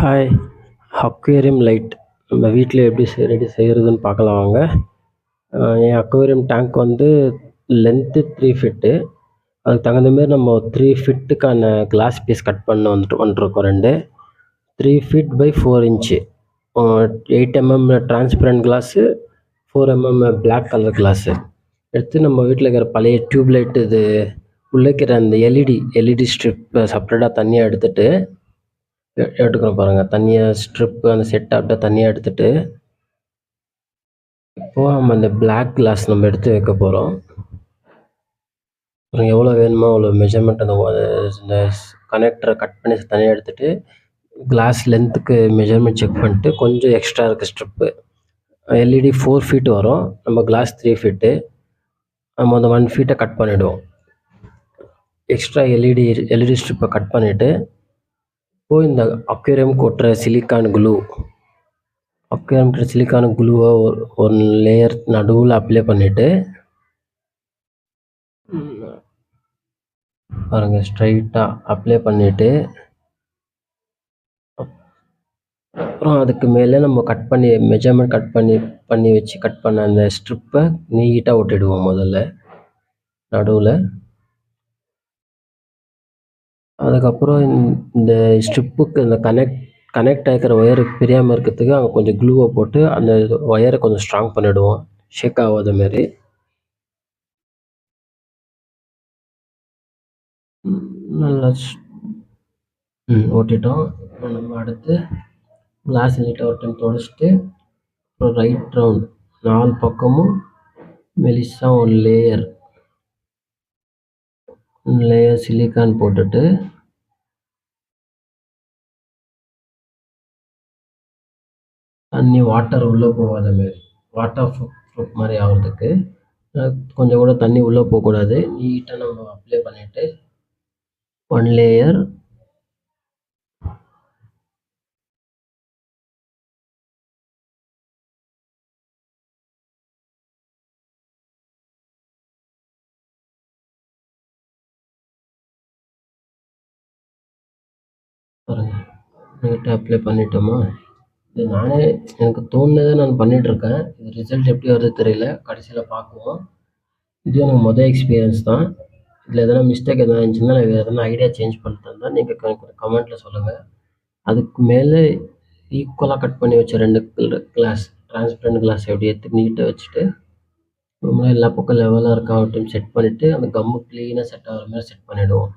Hi! Aquarium light நம்ம வீட்ல எப்படி செய்றதுன்னு பார்க்கலாம் வாங்க. என் அக்வேரியம் டேங்க் வந்து லென்த்து 3 ஃபீட்டு. அதுக்கு தகுந்த மாரி நம்ம 3 ஃபீட்டுக்கான கிளாஸ் பீஸ் கட் பண்ண வந்துருக்கோம் 2. 3 feet by 4 inch. 8 transparent glass, 4 black colour glass. எடுத்து நம்ம வீட்ல இருக்கிற பழைய டியூப் லைட் இது உள்ள இருக்கிற அந்த எல்இடி ஸ்ட்ரிப் செப்பரேட்டா தனியா எடுத்துட்டு எடுக்கிறோம் பாருங்க. தனியா ஸ்ட்ரிப் அந்த செட்ட அப்படியே தனியா எடுத்துட்டு, இப்போ நம்ம இந்த பிளாக் கிளாஸ் நம்ம எடுத்து வைக்க போறோம். உங்களுக்கு எவ்வளோ வேணுமோ அவ்வளோ மெஷர்மெண்ட் இந்த கனெக்டரை கட் பண்ணி தனியா எடுத்துட்டு, கிளாஸ் லென்த்துக்கு மெஷர்மெண்ட் செக் பண்ணிட்டு, கொஞ்சம் எக்ஸ்ட்ரா இருக்க ஸ்ட்ரிப்பு எல்இடி 4 ஃபீட் வரும். நம்ம கிளாஸ் 3 ஃபீட்டு. நம்ம அந்த 1 ஃபீட்டை கட் பண்ணிடுவோம். எக்ஸ்ட்ரா எல்இடி ஸ்ட்ரிப்பை கட் பண்ணிட்டு, இப்போ இந்த அக்வேரியம் ஒட்டுற சிலிக்கான் குளூவை ஒரு லேயர் நடுவில் அப்ளை பண்ணிட்டு, பாருங்க ஸ்ட்ரைட்டா அப்ளை பண்ணிட்டு, அப்புறம் அதுக்கு மேலே நம்ம மெஷர்மெண்ட் கட் பண்ண அந்த ஸ்ட்ரிப்பை நீட்டாக ஒட்டிடுவோம் முதல்ல நடுவில். அதுக்கப்புறம் இந்த ஸ்ட்ரிப்புக்கு இந்த கனெக்ட் ஆகிக்கிற ஒயருக்கு பிரியாமல் இருக்கிறதுக்கு அங்கே கொஞ்சம் க்ளூவை போட்டு அந்த ஒயரை கொஞ்சம் ஸ்ட்ராங் பண்ணிவிடுவோம், ஷேக் ஆகாத மாரி. நல்லா ஓட்டிட்டோம். இப்போ நம்ம அடுத்து கிளாஸ் நீட்டாக ஒரு டைம் துடைச்சிட்டு, அப்புறம் ரைட் ரவுண்ட் 4 பக்கமும் மெலிசா ஒரு லேயர் சிலிக்கான் போட்டுட்டு, தண்ணி வாட்டர் உள்ளே போகாத மாரி, வாட்டர் ப்ரூஃப் மாதிரி ஆகிறதுக்கு கொஞ்சம் கூட தண்ணி உள்ளே போகக்கூடாது. நீட்டாக நம்ம அப்ளை பண்ணிவிட்டு 1 லேயர் பாருங்க நீட்டாக அப்ளை பண்ணிட்டோமா. இது எனக்கு தோணுனதை நான் பண்ணிகிட்ருக்கேன். இது ரிசல்ட் எப்படி வருது தெரியல, கடைசியில் பார்க்குவோம். இது எனக்கு எக்ஸ்பீரியன்ஸ் தான். இதில் எதனா மிஸ்டேக் எதனா இருந்துச்சுன்னா, எதனா ஐடியா சேஞ்ச் பண்ணுறதா நீங்கள் கமெண்ட்டில் சொல்லுங்கள். அதுக்கு மேலே ஈக்குவலாக கட் பண்ணி வச்ச 2 கிளாஸ் டிரான்ஸ்பரண்ட் கிளாஸ் எப்படி எடுத்து நீட்டாக வச்சுட்டு, எல்லா பக்கம் லெவலாக இருக்கா ஒரு டைம் செட் பண்ணிவிட்டு, அந்த கம்மு க்ளீனாக செட் ஆகிற மாதிரி செட் பண்ணிவிடுவோம்.